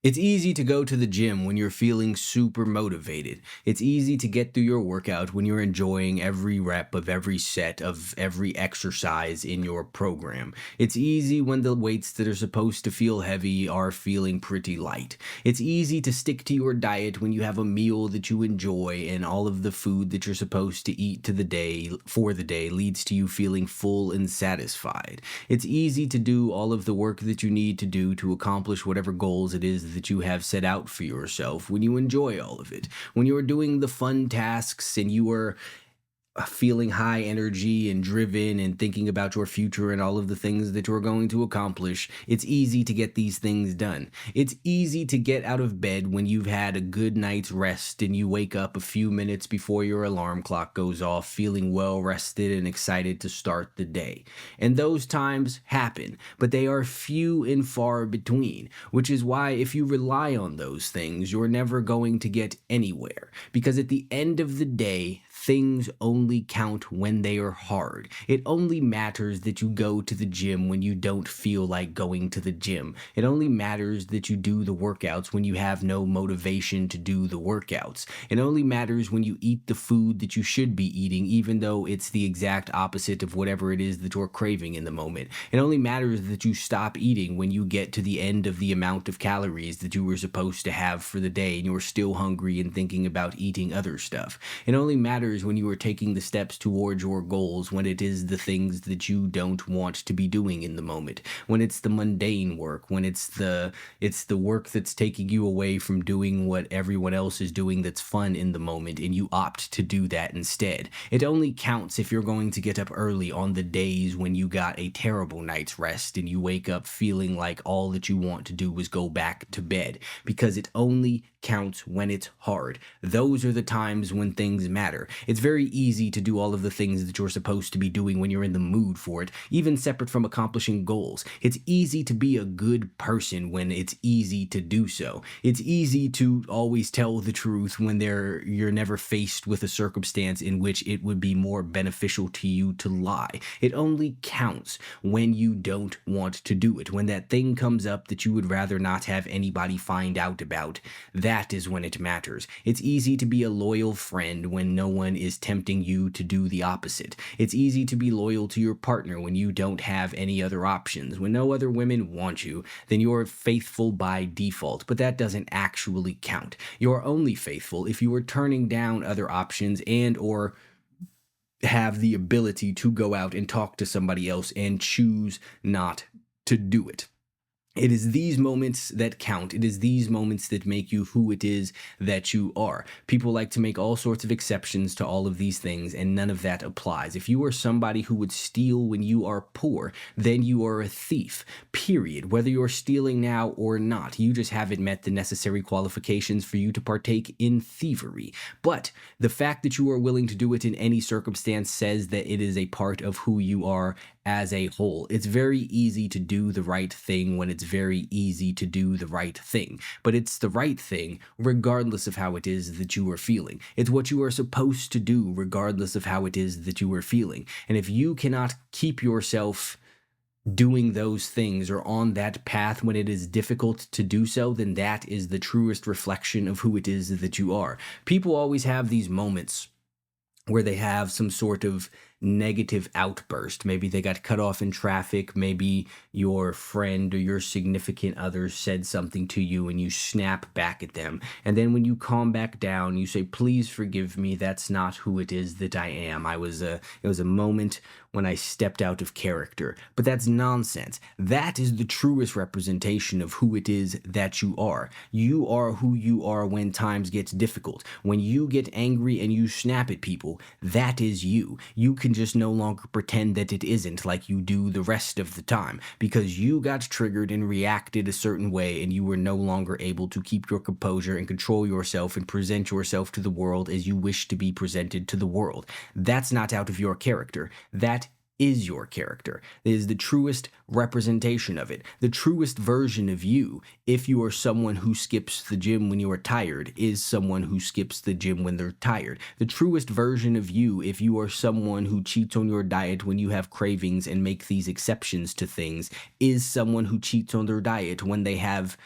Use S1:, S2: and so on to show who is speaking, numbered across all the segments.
S1: It's easy to go to the gym when you're feeling super motivated. It's easy to get through your workout when you're enjoying every rep of every set of every exercise in your program. It's easy when the weights that are supposed to feel heavy are feeling pretty light. It's easy to stick to your diet when you have a meal that you enjoy and all of the food that you're supposed to eat to the day for the day leads to you feeling full and satisfied. It's easy to do all of the work that you need to do to accomplish whatever goals it is that you have set out for yourself when you enjoy all of it. When you're doing the fun tasks and you are feeling high energy and driven and thinking about your future and all of the things that you're going to accomplish, it's easy to get these things done. It's easy to get out of bed when you've had a good night's rest and you wake up a few minutes before your alarm clock goes off feeling well rested and excited to start the day. And those times happen, but they are few and far between, which is why if you rely on those things, you're never going to get anywhere. Because at the end of the day, things only count when they are hard. It only matters that you go to the gym when you don't feel like going to the gym. It only matters that you do the workouts when you have no motivation to do the workouts. It only matters when you eat the food that you should be eating, even though it's the exact opposite of whatever it is that you're craving in the moment. It only matters that you stop eating when you get to the end of the amount of calories that you were supposed to have for the day and you're still hungry and thinking about eating other stuff. It only matters when you are taking the steps towards your goals, when it is the things that you don't want to be doing in the moment, when it's the mundane work, when it's the work that's taking you away from doing what everyone else is doing that's fun in the moment and you opt to do that instead. It only counts if you're going to get up early on the days when you got a terrible night's rest and you wake up feeling like all that you want to do is go back to bed, because it only counts when it's hard. Those are the times when things matter. It's very easy to do all of the things that you're supposed to be doing when you're in the mood for it, even separate from accomplishing goals. It's easy to be a good person when it's easy to do so. It's easy to always tell the truth when you're never faced with a circumstance in which it would be more beneficial to you to lie. It only counts when you don't want to do it. When that thing comes up that you would rather not have anybody find out about, that is when it matters. It's easy to be a loyal friend when no one is tempting you to do the opposite. It's easy to be loyal to your partner when you don't have any other options. When no other women want you, then you're faithful by default, but that doesn't actually count. You're only faithful if you are turning down other options and or have the ability to go out and talk to somebody else and choose not to do it. It is these moments that count. It is these moments that make you who it is that you are. People like to make all sorts of exceptions to all of these things, and none of that applies. If you are somebody who would steal when you are poor, then you are a thief, period. Whether you're stealing now or not, you just haven't met the necessary qualifications for you to partake in thievery. But the fact that you are willing to do it in any circumstance says that it is a part of who you are as a whole. It's very easy to do the right thing when it's very easy to do the right thing. But it's the right thing regardless of how it is that you are feeling. It's what you are supposed to do regardless of how it is that you are feeling. And if you cannot keep yourself doing those things or on that path when it is difficult to do so, then that is the truest reflection of who it is that you are. People always have these moments where they have some sort of negative outburst. Maybe they got cut off in traffic. Maybe your friend or your significant other said something to you and you snap back at them. And then when you calm back down, you say, "Please forgive me. That's not who it is that I am. It was a moment when I stepped out of character." But that's nonsense. That is the truest representation of who it is that you are. You are who you are when times get difficult. When you get angry and you snap at people, that is you. You can just no longer pretend that it isn't like you do the rest of the time, because you got triggered and reacted a certain way and you were no longer able to keep your composure and control yourself and present yourself to the world as you wish to be presented to the world. That's not out of your character. That is your character. It is the truest representation of it. The truest version of you, if you are someone who skips the gym when you are tired, is someone who skips the gym when they're tired. The truest version of you, if you are someone who cheats on your diet when you have cravings and make these exceptions to things, is someone who cheats on their diet when they have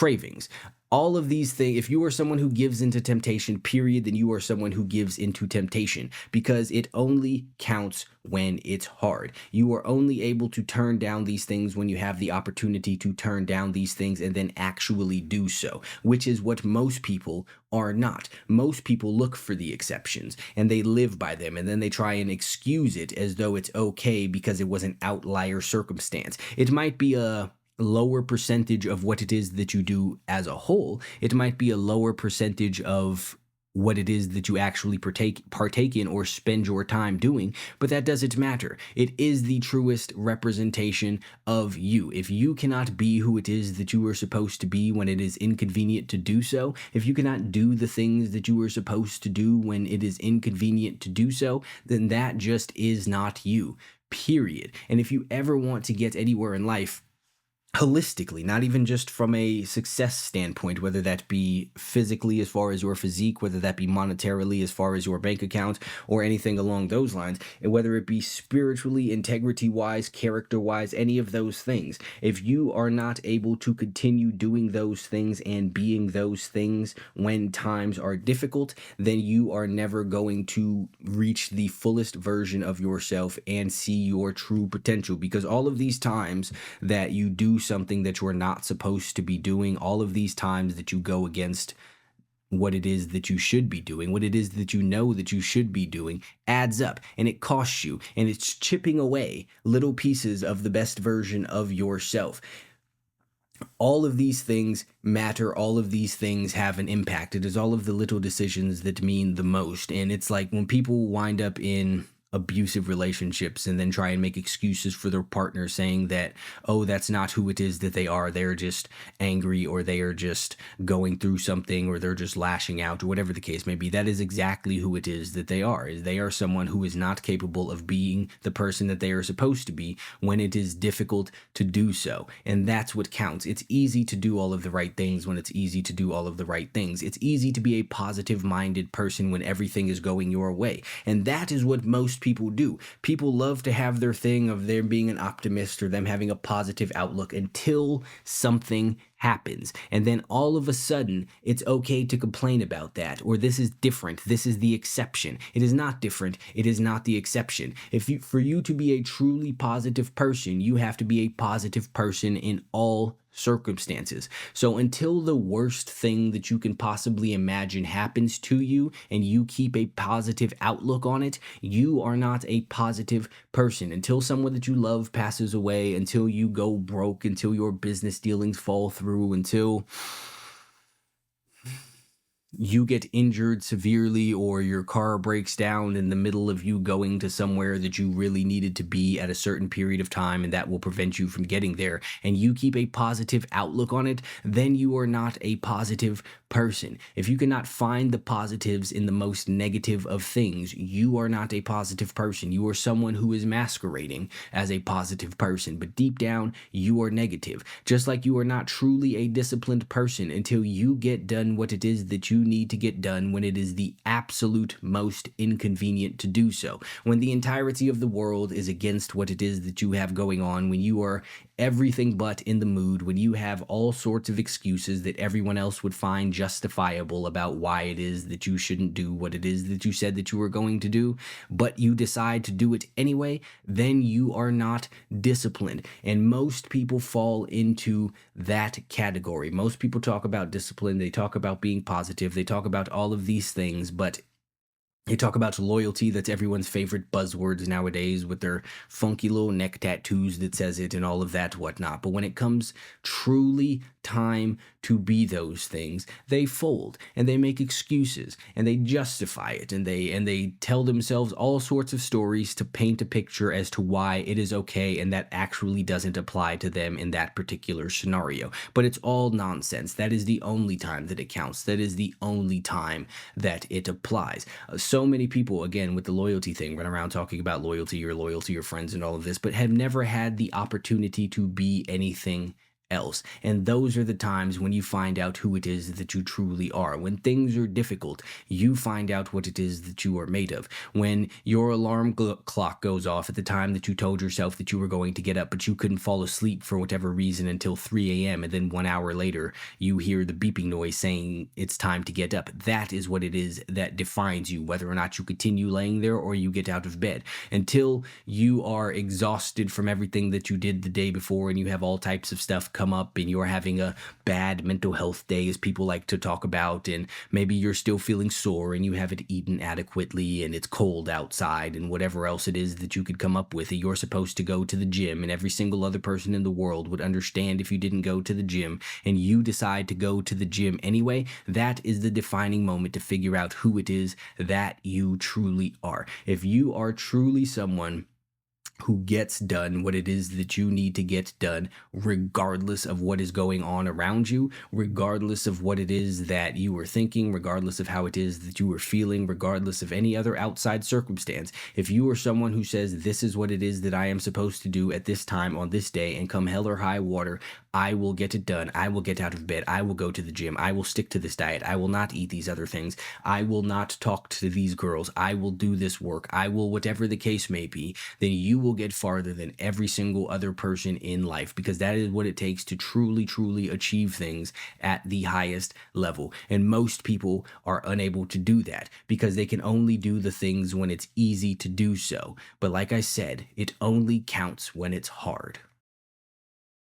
S1: cravings. All of these things, if you are someone who gives into temptation, period, then you are someone who gives into temptation, because it only counts when it's hard. You are only able to turn down these things when you have the opportunity to turn down these things and then actually do so, which is what most people are not. Most people look for the exceptions and they live by them, and then they try and excuse it as though it's okay because it was an outlier circumstance. It might be a lower percentage of what it is that you do as a whole. It might be a lower percentage of what it is that you actually partake in or spend your time doing, but that doesn't matter. It is the truest representation of you. If you cannot be who it is that you are supposed to be when it is inconvenient to do so, if you cannot do the things that you are supposed to do when it is inconvenient to do so, then that just is not you, period. And if you ever want to get anywhere in life, holistically, not even just from a success standpoint, whether that be physically as far as your physique, whether that be monetarily as far as your bank account, or anything along those lines, and whether it be spiritually, integrity wise, character wise, any of those things. If you are not able to continue doing those things and being those things when times are difficult, then you are never going to reach the fullest version of yourself and see your true potential, because all of these times that you do something that you're not supposed to be doing, all of these times that you go against what it is that you should be doing, what it is that you know that you should be doing, adds up, and it costs you, and it's chipping away little pieces of the best version of yourself. All of these things matter. All of these things have an impact. It is all of the little decisions that mean the most. And it's like when people wind up in abusive relationships and then try and make excuses for their partner, saying that, oh, that's not who it is that they are. They're just angry, or they are just going through something, or they're just lashing out, or whatever the case may be. That is exactly who it is that they are. They are someone who is not capable of being the person that they are supposed to be when it is difficult to do so. And that's what counts. It's easy to do all of the right things when it's easy to do all of the right things. It's easy to be a positive minded person when everything is going your way. And that is what most people do. People love to have their thing of them being an optimist or them having a positive outlook until something happens. And then all of a sudden, it's okay to complain about that, or this is different. This is the exception. It is not different. It is not the exception. For you to be a truly positive person, you have to be a positive person in all circumstances. So until the worst thing that you can possibly imagine happens to you and you keep a positive outlook on it, you are not a positive person. Until someone that you love passes away, until you go broke, until your business dealings fall through, until you get injured severely, or your car breaks down in the middle of you going to somewhere that you really needed to be at a certain period of time, and that will prevent you from getting there, and you keep a positive outlook on it, then you are not a positive person. If you cannot find the positives in the most negative of things, you are not a positive person. You are someone who is masquerading as a positive person, but deep down, you are negative. Just like you are not truly a disciplined person until you get done what it is that you need to get done when it is the absolute most inconvenient to do so. When the entirety of the world is against what it is that you have going on, when you are everything but in the mood, when you have all sorts of excuses that everyone else would find justifiable about why it is that you shouldn't do what it is that you said that you were going to do, but you decide to do it anyway, then you are not disciplined. And most people fall into that category. Most people talk about discipline, they talk about being positive, they talk about all of these things, but they talk about loyalty. That's everyone's favorite buzzwords nowadays, with their funky little neck tattoos that says it and all of that whatnot. But when it comes truly time to be those things, they fold and they make excuses and they justify it, and they tell themselves all sorts of stories to paint a picture as to why it is okay, and that actually doesn't apply to them in that particular scenario. But it's all nonsense. That is the only time that it counts. That is the only time that it applies. So many people, again, with the loyalty thing, run around talking about loyalty or loyal to your friends and all of this, but have never had the opportunity to be anything else. And those are the times when you find out who it is that you truly are. When things are difficult, you find out what it is that you are made of. When your alarm clock goes off at the time that you told yourself that you were going to get up, but you couldn't fall asleep for whatever reason until 3 a.m., and then 1 hour later, you hear the beeping noise saying it's time to get up. That is what it is that defines you, whether or not you continue laying there or you get out of bed. Until you are exhausted from everything that you did the day before and you have all types of stuff come up and you're having a bad mental health day, as people like to talk about, and maybe you're still feeling sore and you haven't eaten adequately and it's cold outside and whatever else it is that you could come up with. You're supposed to go to the gym, and every single other person in the world would understand if you didn't go to the gym, and you decide to go to the gym anyway. That is the defining moment to figure out who it is that you truly are. If you are truly someone who gets done what it is that you need to get done, regardless of what is going on around you, regardless of what it is that you were thinking, regardless of how it is that you were feeling, regardless of any other outside circumstance. If you are someone who says, this is what it is that I am supposed to do at this time on this day, and come hell or high water, I will get it done. I will get out of bed. I will go to the gym. I will stick to this diet. I will not eat these other things. I will not talk to these girls. I will do this work. I will, whatever the case may be, then you will get farther than every single other person in life, because that is what it takes to truly, truly achieve things at the highest level. And most people are unable to do that because they can only do the things when it's easy to do so. But like I said, it only counts when it's hard.